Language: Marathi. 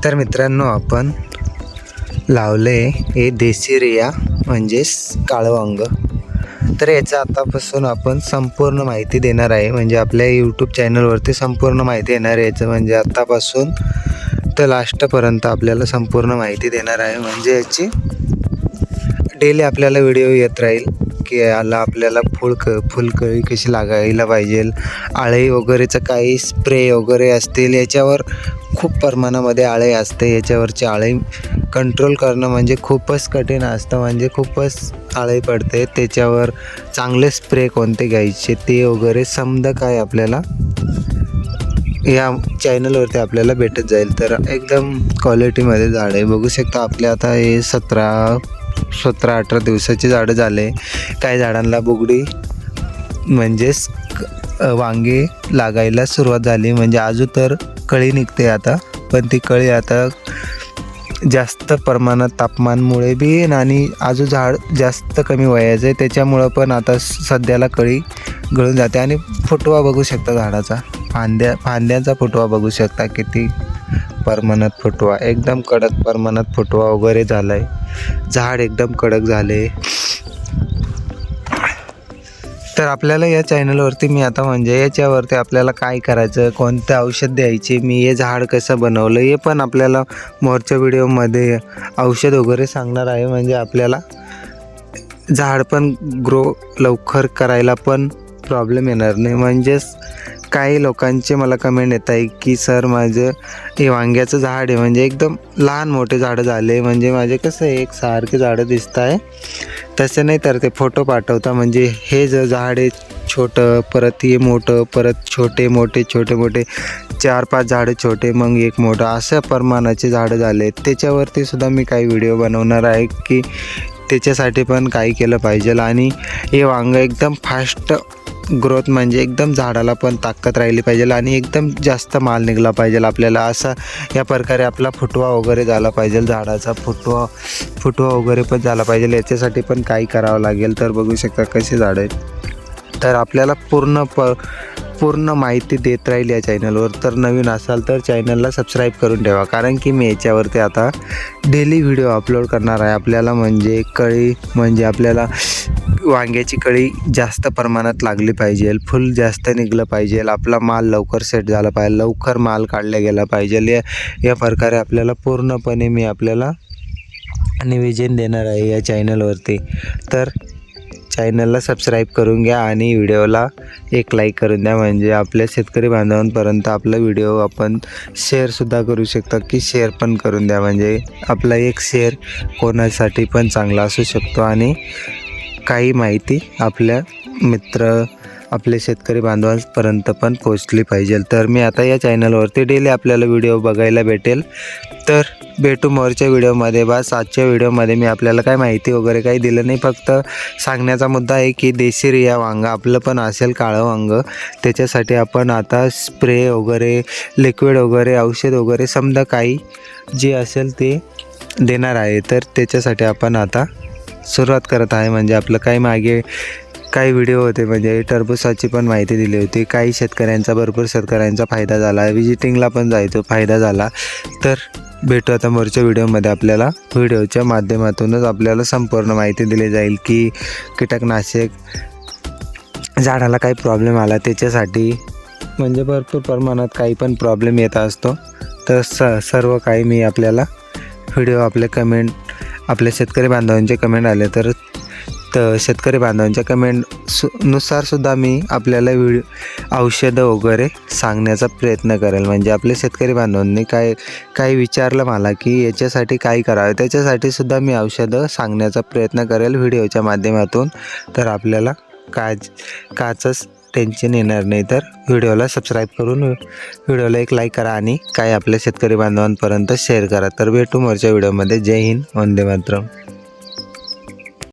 तर मित्रांनो, आपण लावले हे देशी रिया म्हणजेच काळं वांग. तर याचं आतापासून आपण संपूर्ण माहिती देणार आहे. म्हणजे आपल्या यूट्यूब चॅनलवरती संपूर्ण माहिती येणार आहे याचं. म्हणजे आत्तापासून तर लास्टपर्यंत आपल्याला संपूर्ण माहिती देणार आहे. म्हणजे याची डेली आपल्याला व्हिडिओ येत राहील की याला आपल्याला फुलकळी कशी लागायला पाहिजे, आळे वगैरेचं काही स्प्रे वगैरे असतील. याच्यावर खूप प्रमाणामध्ये आळे असते. याच्यावरचे आळे कंट्रोल करणं म्हणजे खूपच कठीण असतं. म्हणजे खूपच आळे पडते. त्याच्यावर चांगले स्प्रे कोणते घ्यायचे ते वगैरे समजा काय आपल्याला या चॅनलवरती आपल्याला भेटत जाईल. तर एकदम क्वालिटीमध्ये झाड आहे. बघू शकता आपल्या आता हे 17-18 दिवसाची झाडं झाले. काही झाडांना बुगडी म्हणजेच वांगे लागायला सुरुवात झाली. म्हणजे अजून तर कळी निघते आता, पण ती कळी आता जास्त प्रमाणात तापमानमुळे बी आणि अजून झाड जास्त कमी वयाचं आहे त्याच्यामुळं पण आता सध्याला कळी गळून जाते. आणि फुटवा बघू शकता झाडाचा, फांद्यांचा फुटवा बघू शकता किती प्रमाणात फुटवा, एकदम कडक प्रमाणात फुटवा वगैरे झाला आहे. झाड एकदम कडक झाले. तर आपल्याला या चॅनलवरती मी आता म्हणजे याच्यावरती आपल्याला काय करायचं, कोणतं औषध द्यायचे, मी हे झाड कसं बनवलं हे पण आपल्याला मोरच्या व्हिडिओमध्ये औषध वगैरे सांगणार आहे. म्हणजे आपल्याला झाड पण ग्रो लवकर करायला पण प्रॉब्लेम येणार नाही. म्हणजेच काही लोकांचे मला कमेंट येत आहे की सर माझं हे वांग्याचं झाड आहे म्हणजे एकदम लहान मोठे झाडं झाले, म्हणजे माझे कसं एक सारखे झाडं दिसत आहे तसं नाही. तर ते फोटो पाठवता म्हणजे हे जर झाड आहे छोटं, परत हे मोठं, परत छोटे मोठे 4-5 झाडं छोटे, मग एक मोठं, अशा प्रमाणाचे झाडं झाले. त्याच्यावरती सुद्धा मी काही व्हिडिओ बनवणार आहे की त्याच्यासाठी पण काही केलं पाहिजे. आणि हे वांगं एकदम फास्ट ग्रोथ म्हणजे एकदम झाडाला पण ताकद राहिली पाहिजे आणि एकदम जास्त माल निघाला पाहिजे आपल्याला. असा या प्रकारे आपला फुटवा वगैरे झाला पाहिजे, झाडाचा फुटवा वगैरे पण झाला पाहिजे. याच्यासाठी पण काही करावं लागेल. तर बघू शकता कसे झाड आहेत. तर आपल्याला पूर्ण माहिती देत राहील या चॅनलवर. तर नवीन असाल तर चॅनलला सबस्क्राईब करून ठेवा, कारण की मी याच्यावरती आता डेली व्हिडिओ अपलोड करणार आहे. आपल्याला म्हणजे कळी म्हणजे आपल्याला वांग्याची कळी जास्त प्रमाणात लागली पाहिजे, फुल जास्त निघलं पाहिजे, आपला माल लवकर सेट झाला पाहिजे, लवकर माल काढला गेला पाहिजे. या प्रकारे आपल्याला पूर्णपणे मी आपल्याला नियोजन देणार आहे या चॅनलवरती. तर चॅनलला सबस्क्राईब करून घ्या आणि व्हिडिओला एक लाईक करून द्या. म्हणजे आपल्या शेतकरी बांधवांपर्यंत आपला व्हिडिओ आपण शेअरसुद्धा करू शकता की शेअर पण करून द्या. म्हणजे आपला एक शेअर कोणासाठी पण चांगला असू शकतो आणि काही माहिती आपल्या आपले शेतकरी बांधवांपर्यंत पण पोचली पाहिजे. तर मी आता या चॅनलवरती डेली आपल्याला व्हिडिओ बघायला भेटेल. तर भेटू मोरच्या व्हिडिओमध्ये. बस आजच्या व्हिडिओमध्ये मी आपल्याला काय माहिती वगैरे काही दिलं नाही, फक्त सांगण्याचा मुद्दा आहे की देशी रिया वांग आपलं पण असेल काळं वांग, त्याच्यासाठी आपण आता स्प्रे वगैरे, लिक्विड वगैरे, औषध वगैरे समजा काही जे असेल ते देणार आहे. तर त्याच्यासाठी आपण आता सुरुवात करत आहे. म्हणजे आपलं काही व्हिडिओ होते, म्हणजे टरबूजाची पण माहिती दिली होती. काही भरपूर शेतकऱ्यांचा फायदा झाला, विजिटिंगला पण जायचो, फायदा झाला. तर भेटू आता मोरच्या व्हिडिओमध्ये. आपल्याला व्हिडिओच्या माध्यमातूनच आपल्याला संपूर्ण माहिती दिली जाईल की कीटकनाशक झाडाला काही प्रॉब्लेम आला त्याच्यासाठी, म्हणजे भरपूर प्रमाणात काही पण प्रॉब्लेम येत असतो. तर सर्व काही मी आपल्याला व्हिडिओ आपल्या शेतकरी बांधवांचे कमेंट आले तर शेतकरी बांधवांच्या नुसार सुद्धा मी आपल्याला औषधं वगैरे सांगण्याचा प्रयत्न करेल. म्हणजे आपल्या शेतकरी बांधवांनी काही विचारलं मला की याच्यासाठी काय करावं, त्याच्यासाठी सुद्धा मी औषधं सांगण्याचा प्रयत्न करेल व्हिडिओच्या माध्यमातून. तर आपल्याला काचच टेन्शन येणार नाही. तर व्हिडिओला सबस्क्राईब करून व्हिडिओला एक लाईक करा आणि काय आपल्या शेतकरी बांधवांपर्यंत शेअर करा. तर भेटू मोरच्या व्हिडिओमध्ये. जय हिंद, वंदे मातरम.